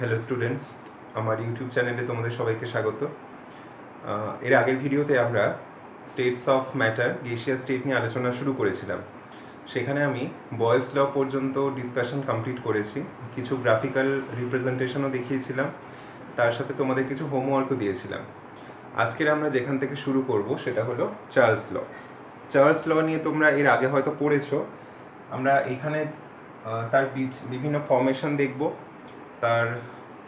Hello students, আমার YouTube চ্যানেলে তোমাদের সবাইকে স্বাগত। এর আগের ভিডিওতে আমরা স্টেটস অফ ম্যাটার গেসিয়াস স্টেট নিয়ে আলোচনা শুরু করেছিলাম। সেখানে আমি বয়েলস ল পর্যন্ত ডিসকাশন কমপ্লিট করেছি, কিছু গ্রাফিক্যাল রিপ্রেজেন্টেশনও দেখিয়েছিলাম, তার সাথে তোমাদের কিছু হোমওয়ার্কও দিয়েছিলাম। আজকের আমরা যেখান থেকে শুরু করব সেটা হলো চার্লস ল। চার্লস ল নিয়ে তোমরা এর আগে হয়তো পড়েছো। আমরা এখানে তার বিভিন্ন ফর্মেশন দেখব, তার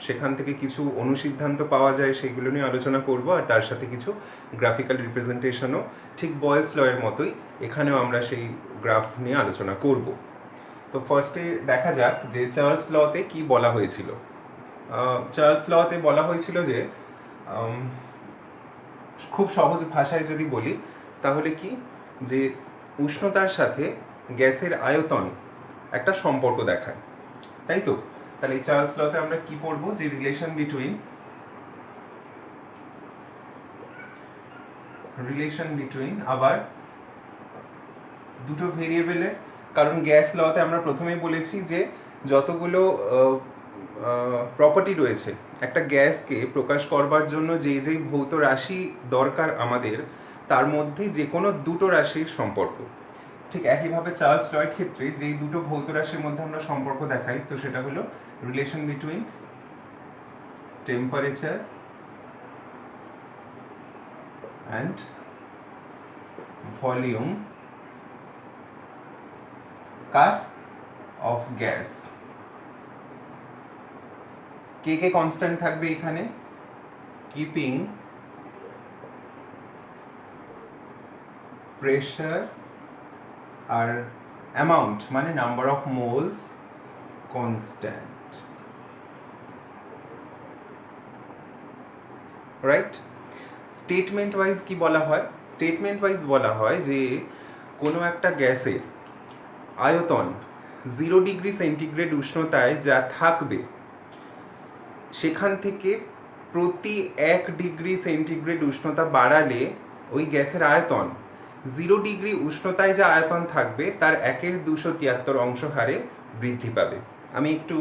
সেখান থেকে কিছু অনুসিদ্ধান্ত পাওয়া যায় সেগুলো নিয়ে আলোচনা করব, আর তার সাথে কিছু গ্রাফিক্যাল রিপ্রেজেন্টেশনও ঠিক বয়েলস ল এর মতোই এখানেও আমরা সেই গ্রাফ নিয়ে আলোচনা করব। তো ফার্স্টে দেখা যাক যে চার্লস লতে কি বলা হয়েছিল। চার্লস লতে বলা হয়েছিল যে খুব সহজ ভাষায় যদি বলি তাহলে কি, যে উষ্ণতার সাথে গ্যাসের আয়তন একটা সম্পর্ক দেখায়, তাই তো? তাহলে এই চার্লস লতে আমরা কি পড়বো, যে রিলেশন বিটুইন আবার দুটো ভেরিয়েবলের, কারণ গ্যাস লতে আমরা প্রথমেই বলেছি যে যতগুলো প্রপার্টি রয়েছে একটা গ্যাসকে প্রকাশ করবার জন্য যেই ভৌত রাশি দরকার আমাদের, তার মধ্যে যে কোনো দুটো রাশির সম্পর্ক। ঠিক একইভাবে চার্লস লয়ের ক্ষেত্রে যেই দুটো ভৌত রাশির মধ্যে আমরা সম্পর্ক দেখাই, তো সেটা হলো relation between temperature and volume car of gas. K K constant থাকবে এখানে? কিপিং প্রেশার আর অ্যামাউন্ট মানে number of moles constant, right? Statement wise কি বলা হয়? স্টেটমেন্ট ওয়াইজ বলা হয় যে কোনো একটা গ্যাসের আয়তন 0 ডিগ্রি সেন্টিগ্রেড উষ্ণতায় যা থাকবে, সেখান থেকে প্রতি 1 ডিগ্রি সেন্টিগ্রেড উষ্ণতা বাড়ালে ওই গ্যাসের আয়তন 0 ডিগ্রি উষ্ণতায় যা আয়তন থাকবে তার 1/273 অংশ হারে বৃদ্ধি পাবে। আমি একটু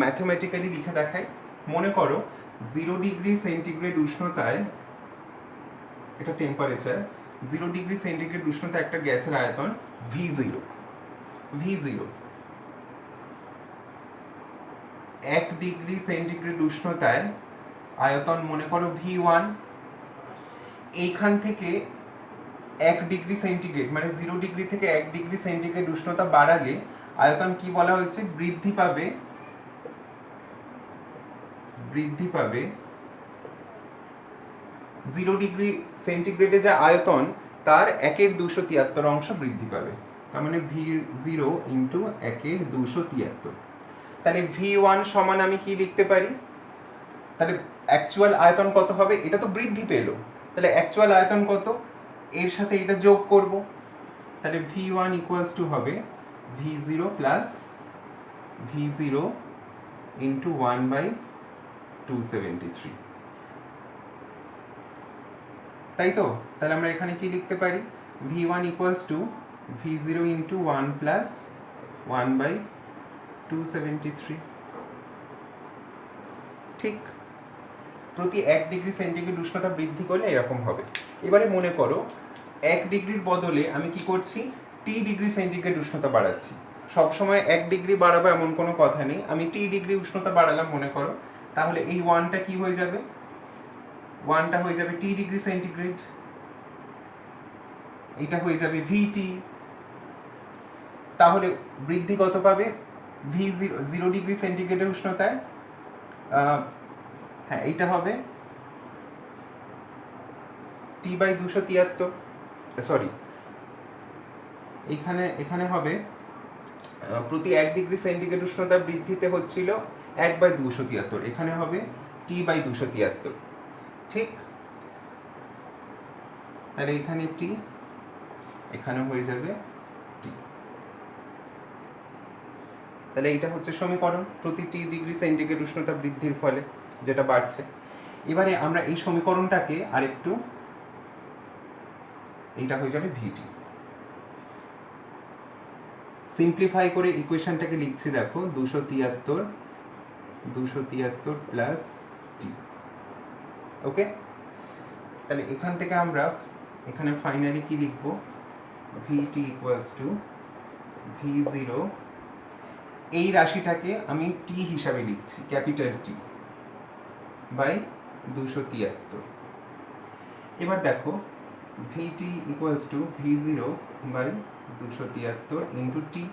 ম্যাথমেটিক্যালি লিখে দেখাই। মনে করো 0 ডিগ্রি সেন্টিগ্রেড উষ্ণতায়, এটা টেম্পারেচার, 0 ডিগ্রি সেন্টিগ্রেড উষ্ণতায় একটা গ্যাসের আয়তন V0। 1 ডিগ্রি সেন্টিগ্রেড উষ্ণতায় আয়তন মনে করো V1। এইখান থেকে 1 ডিগ্রি সেন্টিগ্রেড মানে 0 ডিগ্রি থেকে 1 ডিগ্রি সেন্টিগ্রেড উষ্ণতা বাড়ালে আয়তন কি বলা হয়েছে? বৃদ্ধি পাবে 0 ডিগ্রি সেন্টিগ্রেডে যা আয়তন তার 1/273 অংশ বৃদ্ধি পাবে। তার মানে V0 ইন্টু 1/273। তাহলে V1 সমান আমি কি লিখতে পারি? তাহলে অ্যাকচুয়াল আয়তন কত হবে? এটা তো বৃদ্ধি পেল, তাহলে অ্যাকচুয়াল আয়তন কত? এর সাথে এটা যোগ করব, তাহলে V1 ইকুয়ালস টু হবে V0 প্লাস V0 ইন্টু 1/273, তাই তো? তাহলে আমরা এখানে কি লিখতে পারি? V1 equals to V0 into 1 plus 1/273। ঠিক প্রতি 1 ডিগ্রি সেন্টিগ্রেড উষ্ণতা বৃদ্ধি করলে এরকম হবে। এবারে মনে করো 1 ডিগ্রির বদলে আমি কি করছি? টি ডিগ্রি সেন্টিগ্রেড উষ্ণতা বাড়াচ্ছি। সবসময় 1 ডিগ্রি বাড়াবো এমন কোনো কথা নেই, আমি টি ডিগ্রি উষ্ণতা বাড়ালাম মনে করো, তাহলে এই 1টা কি হয়ে যাবে? 1টা হয়ে যাবে টি ডিগ্রি সেন্টিগ্রেড, এটা হয়ে যাবে ভিটি। তাহলে বৃদ্ধি কত পাবে? V0 0 ডিগ্রি সেন্টিগ্রেডের উষ্ণতায়, হ্যাঁ এইটা হবে T/273, সরি এখানে হবে প্রতি 1 ডিগ্রি সেন্টিগ্রেড উষ্ণতা বৃদ্ধিতে হচ্ছিল 1/273, এখানে হবে T/273। ঠিক, তাহলে এখানে T, এখানে হয়ে যাবে T। তাহলে এইটা হচ্ছে সমীকরণ প্রতি টি ডিগ্রি সেন্টিগ্রেড উষ্ণতা বৃদ্ধির ফলে যেটা বাড়ছে। এবারে আমরা এই সমীকরণটাকে আরেকটু, এইটা হয়ে যাবে ভিটি। সিম্পলিফাই করে ইকুয়েশনটাকে লিখছি, দেখো 273 273 প্লাস টি। ওকে, তাহলে এখান থেকে আমরা এখানে ফাইনালি কি লিখব, ভিটি ইকুয়ালস টু V0, এই রাশিটাকে আমি টি হিসাবে লিখছি, ক্যাপিটাল টি বাই 273। এবার দেখো V T equals to V0 by 273 into T.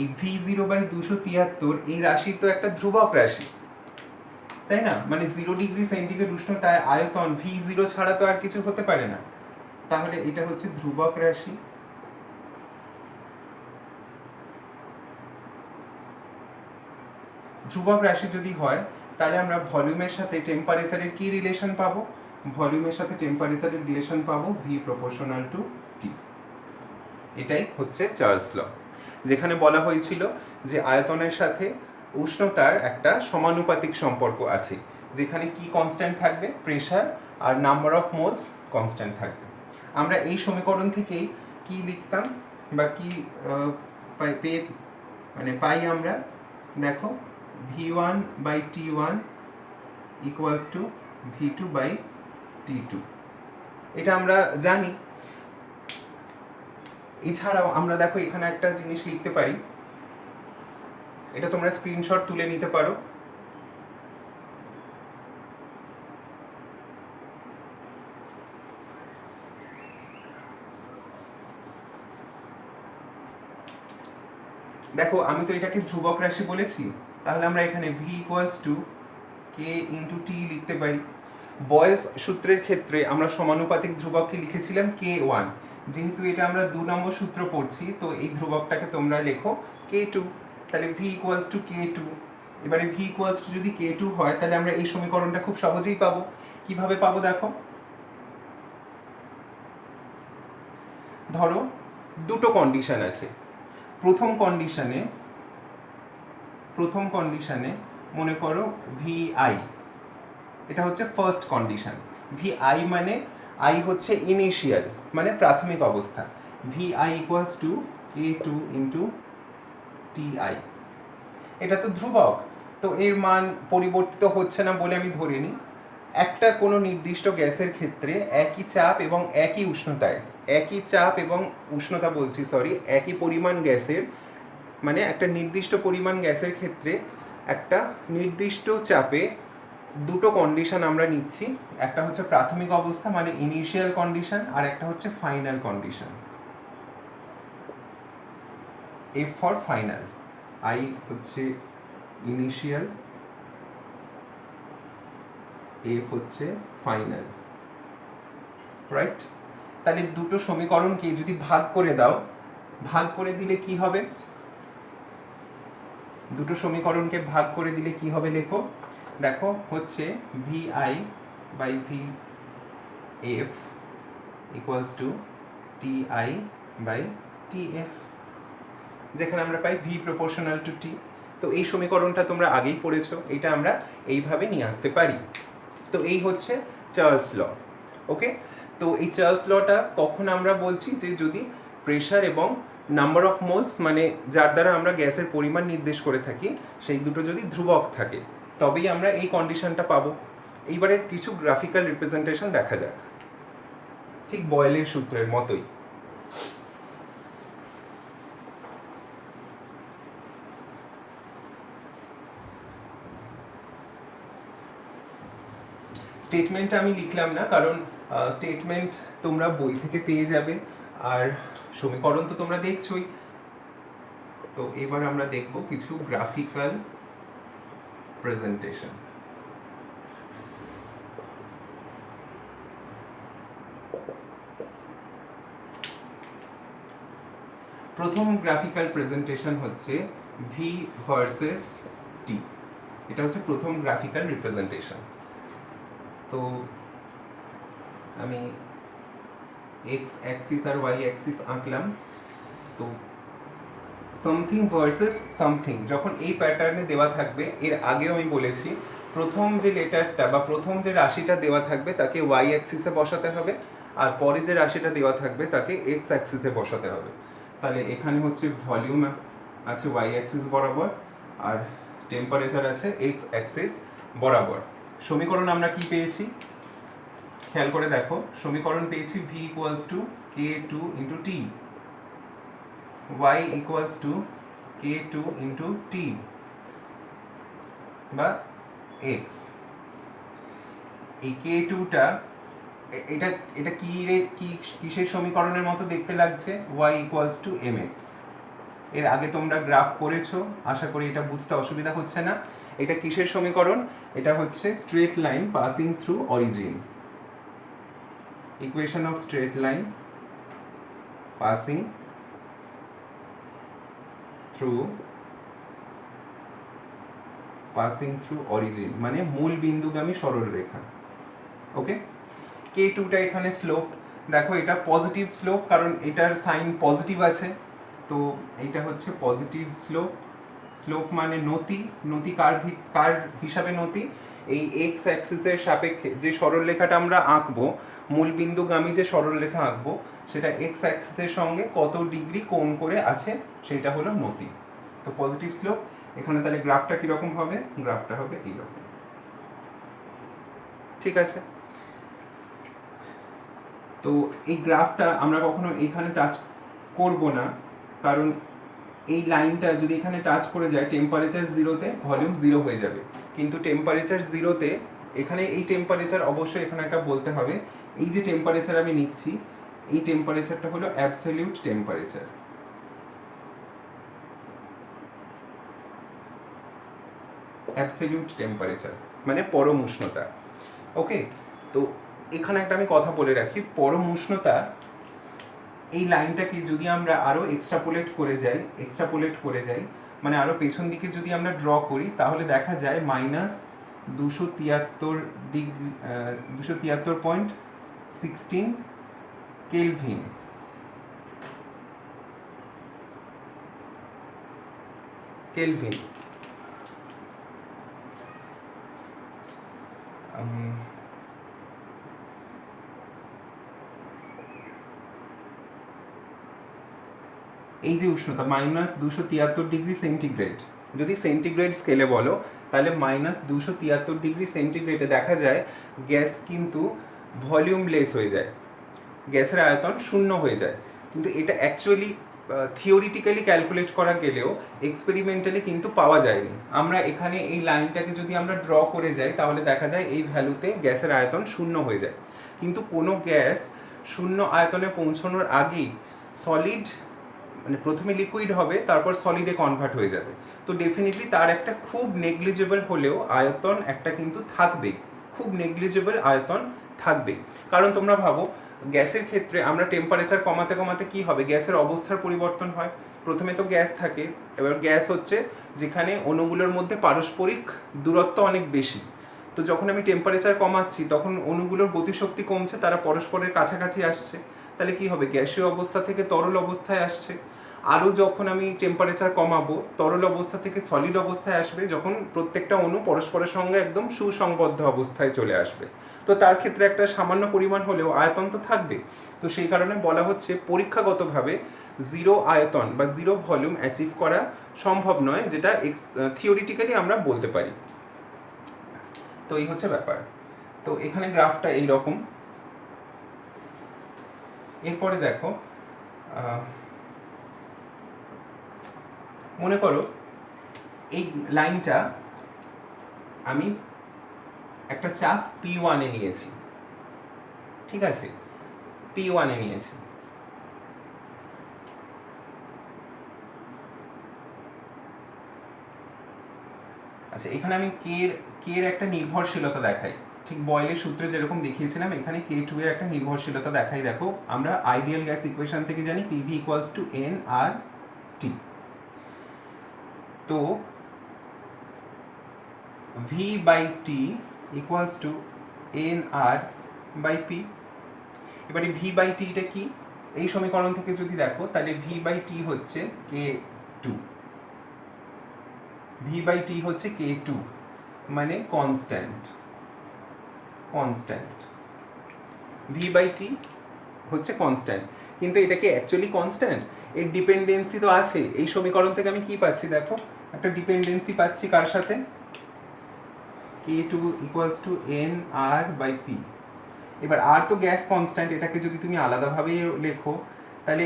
এই V0 বাই 273 এই রাশি তো একটা ধ্রুবক রাশি, তাই না? মানে 0 ডিগ্রি সেন্টিগ্রেড উষ্ণতায় আয়তন V0 ছাড়া তো আর কিছু হতে পারে না, তাহলে এটা হচ্ছে ধ্রুবক রাশি। ধ্রুবক রাশি যদি হয় তাহলে আমরা ভলিউমের সাথে টেম্পারেচারের কি রিলেশন পাবো? ভলিউমের সাথে টেম্পারেচারের রিলেশন পাবো V প্রপোর্শনাল টু টি। এটাই হচ্ছে চার্লস ল, যেখানে বলা হয়েছিল যে আয়তনের সাথে উষ্ণতার একটা সমানুপাতিক সম্পর্ক আছে, যেখানে কি কনস্ট্যান্ট থাকবে? প্রেসার আর নাম্বার অফ মোলস কনস্ট্যান্ট থাকবে। আমরা এই সমীকরণ থেকেই কি লিখতাম বা কি পাই আমরা? দেখো V1 by T1 equals to V2 by T2, এটা আমরা জানি। এছাড়াও আমরা দেখো এখানে একটা জিনিস লিখতে পারি, এটা তোমরা স্ক্রিনশট তুলে নিতে পারো। দেখো আমি তো এটাকে ধ্রুবক রাশি বলেছি, তাহলে আমরা এখানে V equals to K into T লিখতে পারি। বয়েলস সূত্রের ক্ষেত্রে আমরা সমানুপাতিক ধ্রুবককে লিখেছিলাম K1, যেহেতু এটা আমরা 2 নম্বর সূত্র পড়ছি, তো এই ধ্রুবকটাকে তোমরা লেখো K2, তাহলে V ইকুয়ালস টু K2। এবারে V ইকুয়ালস টু যদি K2 হয় তাহলে আমরা এই সমীকরণটা খুব সহজেই পাবো। কিভাবে পাবো দেখো, ধরো দুটো কন্ডিশন আছে। প্রথম কন্ডিশনে মনে করো VI, এটা হচ্ছে ফার্স্ট কন্ডিশন। VI মানে I হচ্ছে ইনিশিয়াল, মানে প্রাথমিক অবস্থা। VI equals to K2 into TI। এটা তো ধ্রুবক, তো এর মান পরিবর্তিত হচ্ছে না বলে আমি ধরে নিই। একটা কোনো নির্দিষ্ট গ্যাসের ক্ষেত্রে একই চাপ এবং একই পরিমাণ গ্যাসের, মানে একটা নির্দিষ্ট পরিমাণ গ্যাসের ক্ষেত্রে একটা নির্দিষ্ট চাপে দুটো কন্ডিশন আমরা নিচ্ছি। একটা হচ্ছে প্রাথমিক অবস্থা মানে ইনিশিয়াল কন্ডিশন, আর একটা হচ্ছে final condition. F for final, I হচ্ছে ইনিশিয়াল, F হচ্ছে ফাইনাল, রাইট? তাহলে দুটো সমীকরণকে যদি ভাগ করে দাও, ভাগ করে দিলে কি হবে? দুটো সমীকরণকে ভাগ করে দিলে কি হবে লেখো। দেখো হচ্ছে VI by VF equals to TI by TF, যেখানে আমরা পাই V প্রপোর্শনাল টু T। তো এই সমীকরণটা তোমরা আগেই পড়েছো, এটা আমরা এইভাবে নিয়ে আসতে পারি। তো এই হচ্ছে চার্লস ল। ওকে, তো এই চার্লস লটা কখন আমরা বলছি? যে যদি প্রেসার এবং নাম্বার অফ মোলস, মানে যার দ্বারা আমরা গ্যাসের পরিমাণ নির্দেশ করে থাকি, সেই দুটো যদি ধ্রুবক থাকে তবেই আমরা এই কন্ডিশনটা পাবো। এইবারে কিছু গ্রাফিক্যাল রিপ্রেজেন্টেশন দেখা যাক, ঠিক বয়েলের সূত্রের মতোই। স্টেটমেন্টটা আমি লিখলাম না, কারণ স্টেটমেন্ট তোমরা বই থেকে পেয়ে যাবে, আর সমীকরণ তো তোমরা দেখছোই। তো এবার আমরা দেখব কিছু গ্রাফিক্যাল প্রেজেন্টেশন। প্রথম গ্রাফিক্যাল প্রেজেন্টেশন হচ্ছে V ভার্সেস T। এটা হচ্ছে প্রথম গ্রাফিক্যাল রিপ্রেজেন্টেশন। তো আমি এক্স অ্যাক্সিস আর ওয়াই অ্যাক্সিস আঁকলাম। তো সামথিং ভার্সেস সামথিং যখন এই প্যাটার্নে দেওয়া থাকবে, এর আগেও আমি বলেছি প্রথম যে লেটারটা বা প্রথম যে রাশিটা দেওয়া থাকবে তাকে ওয়াই অ্যাক্সিসে বসাতে হবে, আর পরে যে রাশিটা দেওয়া থাকবে তাকে এক্স অ্যাক্সিসে বসাতে হবে। তাহলে এখানে হচ্ছে ভলিউম আছে ওয়াই অ্যাক্সিস বরাবর, আর টেম্পারেচার আছে এক্স অ্যাক্সিস বরাবর। সমীকরণ আমরা কি পেয়েছি খেয়াল করে দেখো, সমীকরণ পেয়েছি v equals to k2 into T, y equals to k2 into T বা x। এই k2টা এটা এটা কি কিসের সমীকরণের মতো দেখতে লাগছে, y ইকুয়ালস টু mx। এর আগে তোমরা গ্রাফ করেছো, আশা করি এটা বুঝতে অসুবিধা হচ্ছে না। এটা কিসের সমীকরণ, এটা হচ্ছে straight line passing through origin, equation of straight line passing through origin, মানে মূল বিন্দুগামী সরল রেখা। ওকে, k2টা এখানে স্লোপ, দেখো এটা পজিটিভ স্লোপ কারণ এটার সাইন পজিটিভ আছে, তো এইটা হচ্ছে পজিটিভ স্লোপ। স্লোপ মানে নতি, নতি কার হিসাবে নতি, এই এক্স অ্যাক্সিসের সাপেক্ষে যে সরলরেখাটা আমরা আঁকবো, মূল বিন্দুগামী যে সরলরেখা আঁকবো, সেটা এক্স অ্যাক্সিসের সঙ্গে কত ডিগ্রি কোণ করে আছে সেটা হলো নতি। তো পজিটিভ স্লোপ এখানে, তাহলে গ্রাফটা কীরকম হবে, গ্রাফটা হবে এইরকম। ঠিক আছে, তো এই গ্রাফটা আমরা কখনো এখানে টাচ করব না, কারণ এই লাইনটা যদি এখানে টাচ করে যায় টেম্পারেচার জিরোতে ভলিউম জিরো হয়ে যাবে। কিন্তু টেম্পারেচার জিরোতে এখানে এই টেম্পারেচার অবশ্যই এখানে একটা বলতে হবে, এই যে টেম্পারেচার আমি নিচ্ছি এই টেম্পারেচারটা হলো অ্যাবসলিউট টেম্পারেচার। অ্যাবসলিউট টেম্পারেচার মানে পরম উষ্ণতা। ওকে, তো এখানে একটা আমি কথা বলে রাখি, পরম উষ্ণতা এই লাইনটাকে যদি আমরা আরও এক্সট্রাপোলেট করে যাই মানে আরও পেছন দিকে যদি আমরা ড্র করি, তাহলে দেখা যায় -273.16 কেলভিন। এই যে উষ্ণতা -273 ডিগ্রি সেন্টিগ্রেড, যদি সেন্টিগ্রেড স্কেলে বলো তাহলে -273 ডিগ্রি সেন্টিগ্রেডে দেখা যায় গ্যাস কিন্তু ভলিউমলেস হয়ে যায়, গ্যাসের আয়তন শূন্য হয়ে যায়। কিন্তু এটা অ্যাকচুয়ালি থিওরিটিক্যালি ক্যালকুলেট করা গেলেও এক্সপেরিমেন্টালি কিন্তু পাওয়া যায়নি। আমরা এখানে এই লাইনটাকে যদি আমরা ড্র করে যাই তাহলে দেখা যায় এই ভ্যালুতে গ্যাসের আয়তন শূন্য হয়ে যায়। কিন্তু কোনো গ্যাস শূন্য আয়তনে পৌঁছানোর আগেই সলিড, মানে প্রথমে লিকুইড হবে তারপর সলিডে কনভার্ট হয়ে যাবে। তো ডেফিনেটলি তার একটা খুব নেগলিজেবল হলেও আয়তন একটা কিন্তু থাকবেই, খুব নেগলিজেবল আয়তন থাকবেই। কারণ তোমরা ভাবো গ্যাসের ক্ষেত্রে আমরা টেম্পারেচার কমাতে কমাতে কি হবে, গ্যাসের অবস্থার পরিবর্তন হয়। প্রথমে তো গ্যাস থাকে, এবার গ্যাস হচ্ছে যেখানে অণুগুলোর মধ্যে পারস্পরিক দূরত্ব অনেক বেশি। তো যখন আমি টেম্পারেচার কমাচ্ছি তখন অণুগুলোর গতিশক্তি কমছে, তারা পরস্পরের কাছাকাছি আসছে, তাহলে কি হবে, গ্যাসীয় অবস্থা থেকে তরল অবস্থায় আসছে। আরও যখন আমি টেম্পারেচার কমাবো তরল অবস্থা থেকে সলিড অবস্থায় আসবে, যখন প্রত্যেকটা অণু পরস্পরের সঙ্গে একদম সুসংবদ্ধ অবস্থায় চলে আসবে। তো তার ক্ষেত্রে একটা সামান্য পরিমাণ হলেও আয়তন তো থাকবে। তো সেই কারণে বলা হচ্ছে পরীক্ষাগতভাবে জিরো আয়তন বা জিরো ভলিউম অ্যাচিভ করা সম্ভব নয়, যেটা থিওরিটিক্যালি আমরা বলতে পারি। তো এই হচ্ছে ব্যাপার। তো এখানে গ্রাফটা এইরকম। এরপরে দেখো, মনে করো এই লাইনটা আমি একটা চাপ P1 এ নিয়েছি, ঠিক আছে, P1 এ নিয়েছি। আচ্ছা, এখানে আমি কে এর একটা নির্ভরশীলতা দেখাই, ঠিক বয়েলের সূত্রে যেরকম দেখিয়েছিলাম এখানে K2 এর একটা নির্ভরশীলতা দেখাই। দেখো আমরা আইডিয়াল গ্যাস ইকুয়েশন থেকে জানি PV ইকুয়ালস টু nRT। তো V/T ইকুয়ালস টু nR/P। এবারে V/T টা কি, এই সমীকরণ থেকে যদি দেখো তাহলে V/T হচ্ছে K2, V/T হচ্ছে K2 মানে কনস্ট্যান্ট। V/T হচ্ছে কনস্ট্যান্ট, কিন্তু এটা কি অ্যাকচুয়ালি কনস্ট্যান্ট? এর ডিপেন্ডেন্সি তো আছে। এই সমীকরণ থেকে আমি কি পাচ্ছি দেখো, একটা ডিপেন্ডেন্সি পাচ্ছি কার সাথে, K2 equals to N R by P. এবার আর তো গ্যাস কনস্ট্যান্ট, এটাকে যদি তুমি আলাদাভাবে লেখো তাহলে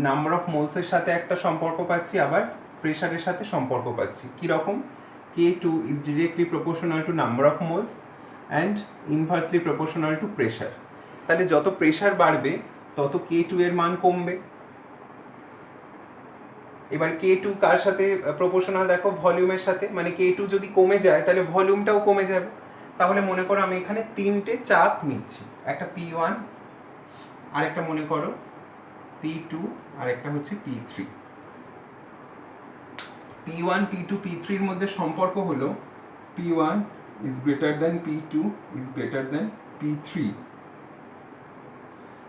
নাম্বার অফ মোলসের সাথে একটা সম্পর্ক পাচ্ছি, আবার প্রেশারের সাথে সম্পর্ক পাচ্ছি। কীরকম? K2 is directly proportional to number of moles and inversely proportional to pressure. তাহলে যত প্রেশার বাড়বে তত K2 এর মান কমবে। এবার K2 কার সাথে প্রপোর্শনাল দেখো? ভলিউমের সাথে। মানে K2 যদি কমে যায় তাহলে ভলিউমটাও কমে যাবে। তাহলে মনে করো আমি এখানে তিনটে চাপ নিচ্ছি, একটা P1, আরেকটা মনে করো P2, আর একটা হচ্ছে P3। P1, P2, P3 এর মধ্যে সম্পর্ক হলো P1 is greater than P2 is greater than P3,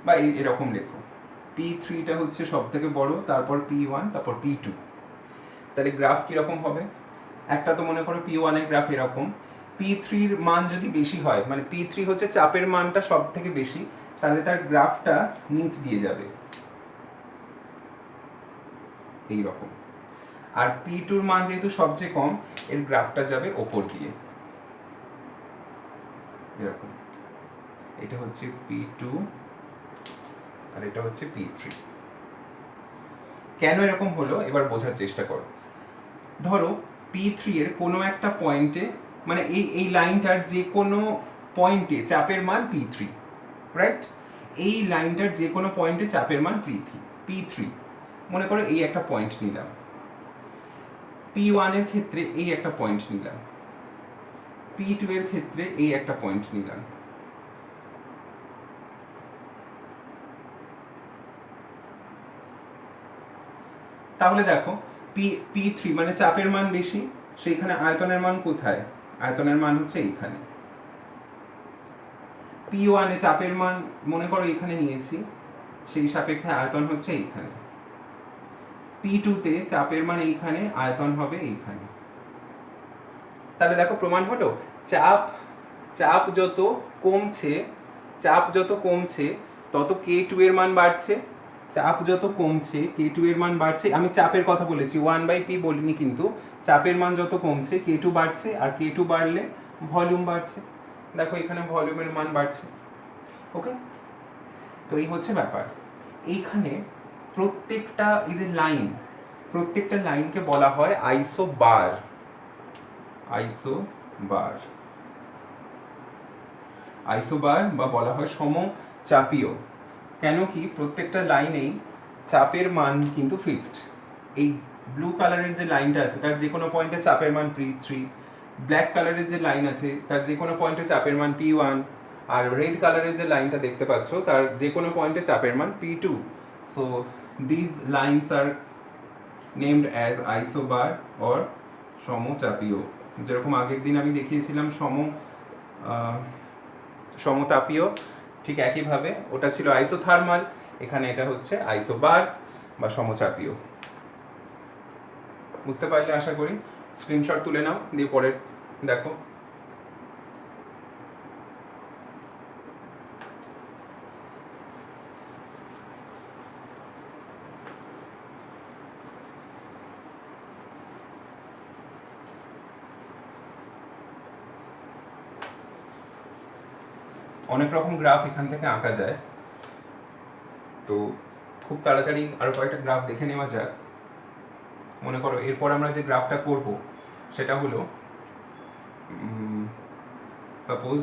বা এরকম লেখো, P3টা হচ্ছে সব থেকে বড়, তারপর P1, তারপর P2। তাহলে গ্রাফ কিরকম হবে? একটা তো মনে করো P1 এর গ্রাফ এরকম, P3 এর মান যদি বেশি হয়, মানে P3 হচ্ছে চাপের মানটা সব থেকে বেশি, তাহলে তার গ্রাফটা নিচ দিয়ে যাবে এইরকম। আর P2 এর মান যেহেতু সবচেয়ে কম, এর গ্রাফটা যাবে ওপর দিয়ে এরকম। এটা হচ্ছে P2 আর এটা হচ্ছে P3। কেন এরকম হলো এবার বোঝার চেষ্টা করো। ধরো P3 এর কোনো একটা পয়েন্টে, মানে এই লাইনটার যে কোনো পয়েন্টে চাপের মান P3, রাইট? এই লাইনটার যে কোনো পয়েন্টে চাপের মান P3। মনে করো এই একটা পয়েন্ট নিলাম। P1 এর ক্ষেত্রে এই একটা পয়েন্ট নিলাম, P2 এর ক্ষেত্রে এই একটা পয়েন্ট নিলাম। তাহলে দেখো P3 মানে চাপের মান বেশি, সেইখানে আয়তনের মান কোথায়? আয়তনের মান হচ্ছে এইখানে। P1 এ চাপের মান মনে করো এখানে নিয়েছি, সেই সাপেক্ষে আয়তন হচ্ছে এইখানে। P2 তে চাপের মান এইখানে, আয়তন হবে এইখানে। তাহলে দেখো প্রমাণ হলো, চাপ যত কমছে তত K2 এর মান বাড়ছে। চাপ যত কমছে K2 এর মান বাড়ছে। আমি চাপের কথা বলেছি, 1/P বলিনি কিন্তু। চাপের মান যত কমছে K2 বাড়ছে, আর K2 বাড়লে ভলিউম বাড়ছে। দেখো এখানে ভলিউমের মান বাড়ছে। ওকে, তো এই হচ্ছে ব্যাপার। এইখানে প্রত্যেকটা এই যে লাইন, প্রত্যেকটা লাইনকে বলা হয় আইসোবার। আইসোবার বা বলা হয় সমচাপীয়। কেন কি? প্রত্যেকটা লাইনেই চাপের মান কিন্তু ফিক্সড। এই ব্লু কালারের যে লাইনটা আছে তার যে কোনো পয়েন্টে চাপের মান P3, ব্ল্যাক কালারের যে লাইন আছে তার যে কোনো পয়েন্টে চাপের মান P1, আর রেড কালারের যে লাইনটা দেখতে পাচ্ছ তার যে কোনো পয়েন্টে চাপের মান P2। So this lines are named as isobar or সমচাপীয়। যেরকম আগের দিন আমি দেখিয়েছিলাম সমতাপীয়, ঠিক একইভাবে ওটা ছিল আইসোথার্মাল, এখানে এটা হচ্ছে আইসোবার বা সমচাপীয়। বুঝতে পারলে আশা করি। স্ক্রিনশট তুলে নাও, দিয়ে পরে দেখো। অনেক রকম গ্রাফ এখান থেকে আঁকা যায়, তো খুব তাড়াতাড়ি আরো কয়েকটা গ্রাফ দেখে নেওয়া যাক। মনে করো এরপর আমরা যে গ্রাফটা করব সেটা হলো suppose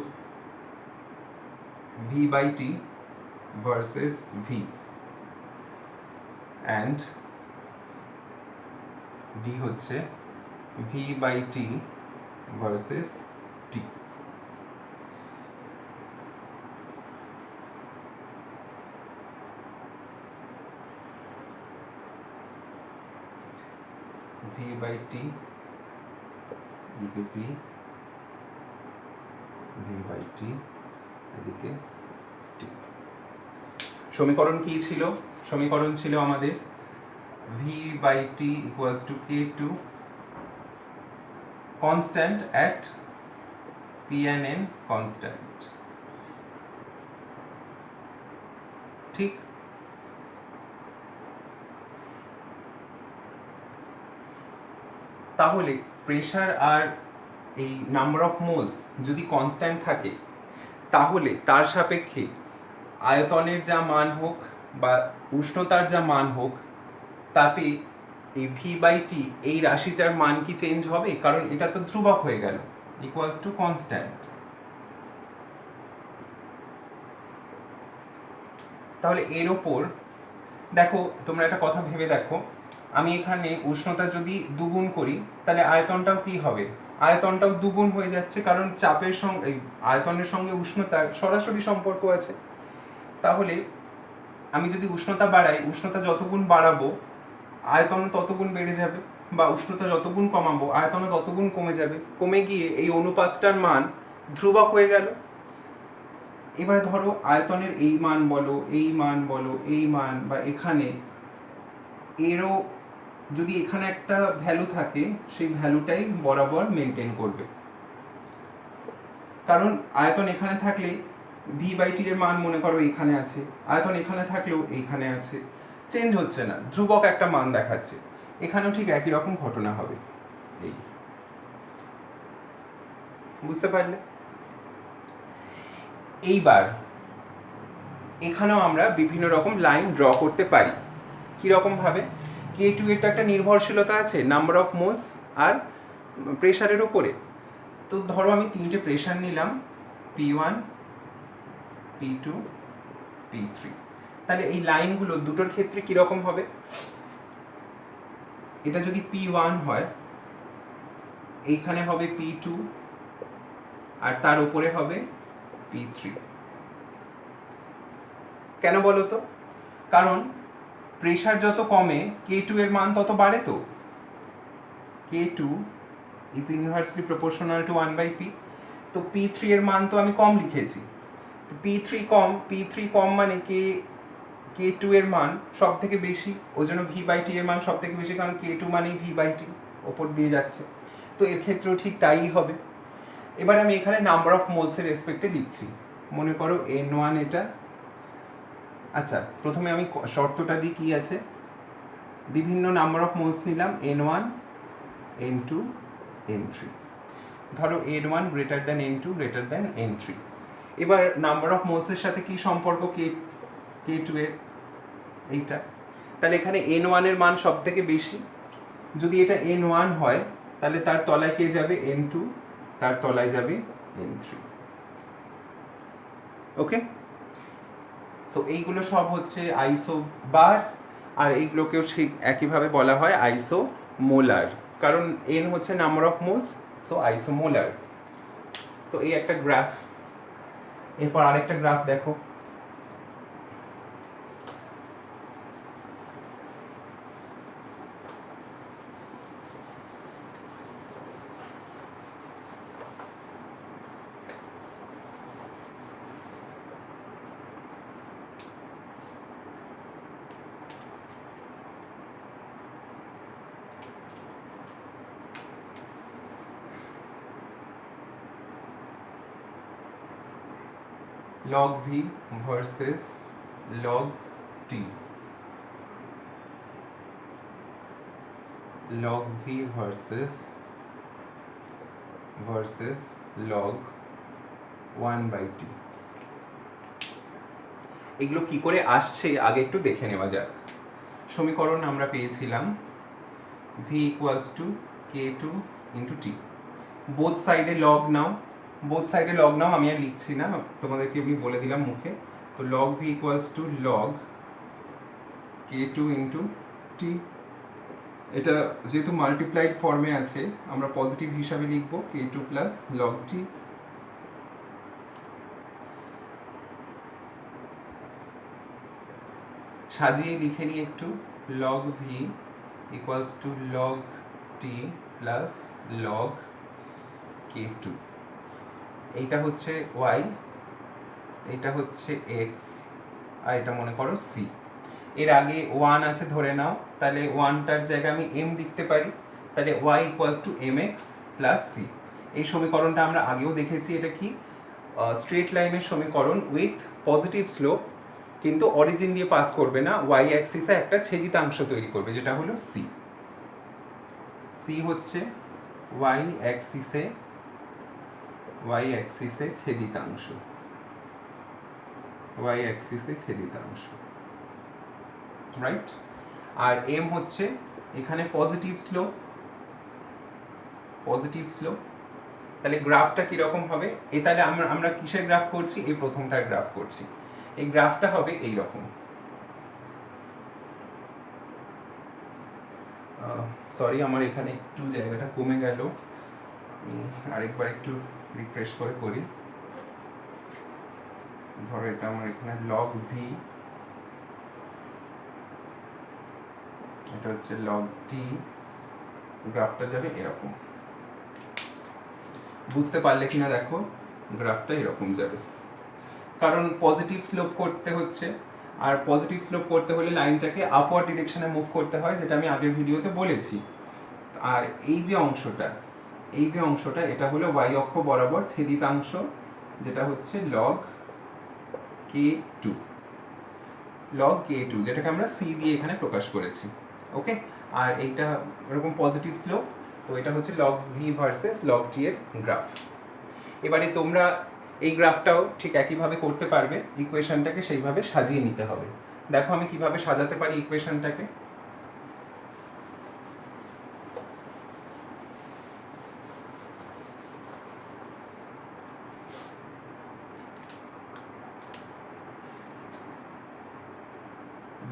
V/T versus V and D হচ্ছে V/T ভার্সেস T। V/T এদিকে V, V/T এদিকে T। সমীকরণ কি ছিল? সমীকরণ ছিল আমাদের V/T equals to K2 constant at P and N constant। ঠিক? তাহলে প্রেশার আর এই নাম্বার অফ মোলস যদি কনস্ট্যান্ট থাকে, তাহলে তার সাপেক্ষে আয়তনের যা মান হোক বা উষ্ণতার যা মান হোক, তাতে এই V/T এই রাশিটার মান কি চেঞ্জ হবে? কারণ এটা তো ধ্রুবক হয়ে গেল, ইকুয়ালস টু কনস্ট্যান্ট। তাহলে এর ওপর দেখো, তোমরা একটা কথা ভেবে দেখো, আমি এখানে উষ্ণতা যদি দ্বিগুণ করি, তাহলে আয়তনটাও কি হবে? আয়তনটাও দ্বিগুণ হয়ে যাচ্ছে, কারণ চাপের সঙ্গে আয়তনের সঙ্গে উষ্ণতার সরাসরি সম্পর্ক আছে। তাহলে আমি যদি উষ্ণতা বাড়াই, উষ্ণতা যতগুণ বাড়াবো আয়তন ততগুণ বেড়ে যাবে, বা উষ্ণতা যতগুণ কমাবো আয়তন ততগুণ কমে যাবে, কমে গিয়ে এই অনুপাতটার মান ধ্রুবক হয়ে গেল। এবারে ধরো আয়তনের এই মান বলো, এই মান বলো, এই মান, বা এখানে এরও যদি এখানে একটা ভ্যালু থাকে, সেই ভ্যালুটাই বরাবর মেনটেন করবে। কারণ আয়তন এখানে থাকলে V/T এর মান মনে করো এখানে আছে, আয়তন এখানে থাকলেও এইখানে আছে, চেঞ্জ হচ্ছে না, ধ্রুবক একটা মান দেখাচ্ছে। এখানেও ঠিক একই রকম ঘটনা হবে। এই বুঝতে পারলে? এইবার এখানেও আমরা বিভিন্ন রকম লাইন ড্র করতে পারি। কীরকম ভাবে? K2 এর তো একটা নির্ভরশীলতা আছে নাম্বার অফ মোলস আর প্রেশারের উপরে। তো ধরো আমি তিনটে প্রেশার নিলাম, P1, P2, P3। তাহলে এই লাইনগুলো দুটোর ক্ষেত্রে কীরকম হবে? এটা যদি P1 হয়, এইখানে হবে P2, আর তার উপরে হবে P3। কেন বলো তো? কারণ প্রেশার যত কমে K2 এর মান তত বাড়ে। তো K2 is inversely proportional to 1/P। তো P3 এর মান তো আমি কম লিখেছি, তো P3 কম মানে K2 এর মান সব থেকে বেশি, ওই জন্য V/T এর মান সব থেকে বেশি, কারণ K2 মানেই V/T, ওপর দিয়ে যাচ্ছে। তো এর ক্ষেত্রেও ঠিক তাই হবে। এবার আমি এখানে নাম্বার অফ মোলসের রেসপেক্টে লিখছি। মনে করো N1 এটা। আচ্ছা, প্রথমে আমি শর্তটা দিই কি আছে। বিভিন্ন নাম্বার অফ মোলস নিলাম, N1, N2, N3। ধরো N1 greater than N2 greater than N3। এবার নাম্বার অফ মোলসের সাথে কি সম্পর্ক K2 এর? এইটা। তাহলে এখানে N1 এর মান সব থেকে বেশি। যদি এটা N1 হয়, তাহলে তার তলায় কে যাবে? N2, তার তলায় যাবে N3। ওকে? সো এইগুলো সব হচ্ছে আইসোবার, আর এইগুলোকেও ঠিক একইভাবে বলা হয় আইসোমোলার, কারণ N হচ্ছে নাম্বার অফ মোলস, সো আইসোমোলার। তো এই একটা গ্রাফ। এরপর আরেকটা গ্রাফ দেখো। log V versus log T, log V versus log 1/T। এগুলো কি করে আসছে আগে একটু দেখে নেওয়া যাক। সমীকরণ আমরা পেয়েছিলাম V equals to K2 into T। Both সাইডে লগ নাও, আমি আর লিখছি না, তোমাদেরকে আমি বলে দিলাম মুখে। তো log V equals to log K2 into T। এটা যেহেতু মাল্টিপ্লাইড ফর্মে আছে, আমরা পজিটিভ হিসাবে লিখব K2 plus log T। সাজিয়ে লিখে নিই একটু, log V equals to log T plus log K2। এইটা হচ্ছে y, এইটা হচ্ছে x, আর এটা মনে করো c। এর আগে 1 আছে ধরে নাও, তাহলে 1টার জায়গায় আমি m লিখতে পারি, তাহলে y equals to mx plus c। এই সমীকরণটা আমরা আগেও দেখেছি। এটা কি? স্ট্রেট লাইনের সমীকরণ উইথ পজিটিভ স্লোপ, কিন্তু অরিজিন দিয়ে পাস করবে না, y অ্যাক্সিসে একটা ছেদিতাংশ তৈরি করবে, যেটা হলো c। সি হচ্ছে ওয়াই অ্যাক্সিসে ছেদিতাংশ, ওয়াই অ্যাক্সিসে ছেদিতাংশ, রাইট। আর এম হচ্ছে এখানে পজিটিভ স্লোপ, তাহলে গ্রাফটা কিরকম হবে? তাহলে আমরা কিসের গ্রাফ করছি? এই প্রথমটার গ্রাফ করছি। এই গ্রাফটা হবে এইরকম, সরি আমার এখানে একটু জায়গাটা কমে গেল, আমি আরেকবার একটু রিফ্রেশ করে করি। ধরো এটা আমার এখানে লগ ভি, এটা হচ্ছে লগ টি, গ্রাফটা যাবে এরকম। বুঝতে পারলে কিনা দেখো, গ্রাফটা এরকম যাবে, কারণ পজিটিভ স্লোপ করতে হচ্ছে, আর পজিটিভ স্লোপ করতে হলে লাইনটাকে আপওয়ার্ড ডিরেকশনে মুভ করতে হয়, যেটা আমি আগের ভিডিওতে বলেছি। আর এই যে অংশটা এটা হলো ওয়াই অক্ষ বরাবর ছেদিতাংশ, যেটা হচ্ছে লগ K2, যেটাকে আমরা সি দিয়ে এখানে প্রকাশ করেছি, ওকে। আর এইটা এরকম পজিটিভ স্লোপ, তো এটা হচ্ছে লগ ভি ভার্সেস লগ টি এর গ্রাফ। এবারে তোমরা এই গ্রাফটাও ঠিক একইভাবে করতে পারবে, ইকুয়েশনটাকে সেইভাবে সাজিয়ে নিতে হবে। দেখো আমি কিভাবে সাজাতে পারি ইকুয়েশনটাকে।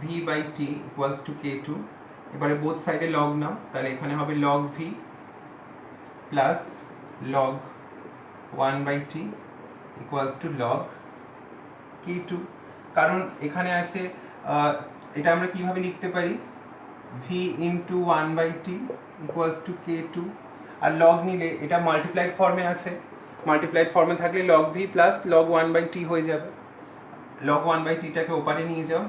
v by t equals to k2, এবারে বোথ সাইডে লগ নাও, তাহলে এখানে হবে log v plus log 1 by t equals to log k2, কারণ এখানে আছে এটা আমরা কিভাবে লিখতে পারি, v into 1 by t equals to k2, আর লগ নিলে এটা মাল্টিপ্লাইড ফর্মে আছে, মাল্টিপ্লাইড ফর্মে থাকলে log v plus log 1 by t হয়ে যাবে। log 1 by t টাকে ওপারে নিয়ে যাও,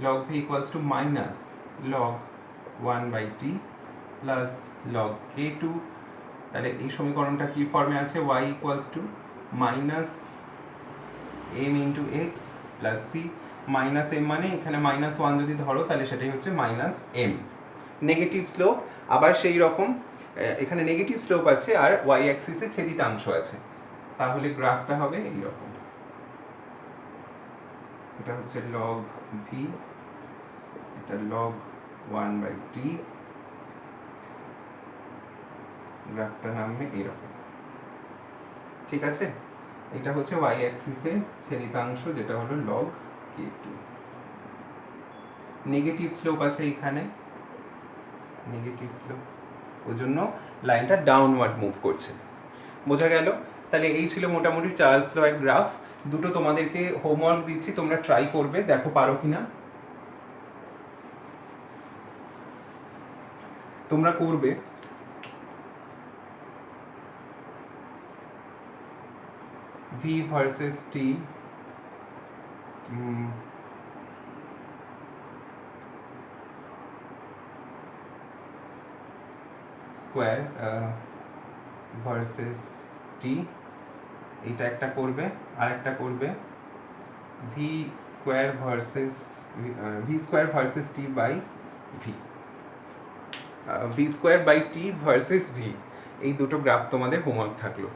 log v equals to minus log 1 by t plus log k2, তাহলে এই সমীকরণটা কি ফর্মে আছে, y equals to minus m into x plus c, minus m মানে এখানে -1 যদি ধরো তাহলে সেটাই হচ্ছে -m। নেগেটিভ স্লোপ আবার সেই রকম, এখানে নেগেটিভ স্লোপ আছে আর y অ্যাক্সিসে ছেদিতাংশ আছে, তাহলে গ্রাফটা হবে এইরকম। এটা হচ্ছে log v, এটা log 1 by t, গ্রাফটা নামবে এরকম, ঠিক আছে। এটা হচ্ছে y অ্যাক্সিসে ছেদিতাংশ, যেটা হলো log k2। নেগেটিভ স্লোপ আছে এখানে, নেগেটিভ স্লোপ, ওই জন্য লাইনটা ডাউনওয়ার্ড মুভ করছে, বোঝা গেল? তাহলে এই ছিল মোটামুটি চার্লস ল এর গ্রাফ। দুটো তোমাদেরকে হোমওয়ার্ক দিচ্ছি, তোমরা ট্রাই করবে, দেখো পারো কিনা। তোমরা করবে v versus t, square versus T, এটা একটা করবে, আর একটা করবে V square versus T by V, V square by T versus V, এই দুটো গ্রাফ তোমাদের হোমওয়ার্ক থাকলো,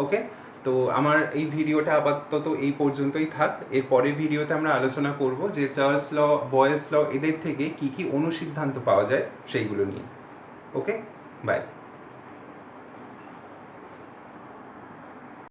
ওকে। তো আমার এই ভিডিওটা আপাতত এই পর্যন্তই থাক। এর পরের ভিডিওতে আমরা আলোচনা করব যে চার্লস ল, বয়েলস ল, এদের থেকে কি কি অনুসিদ্ধান্ত পাওয়া যায় সেইগুলো নিয়ে, ওকে, বাই।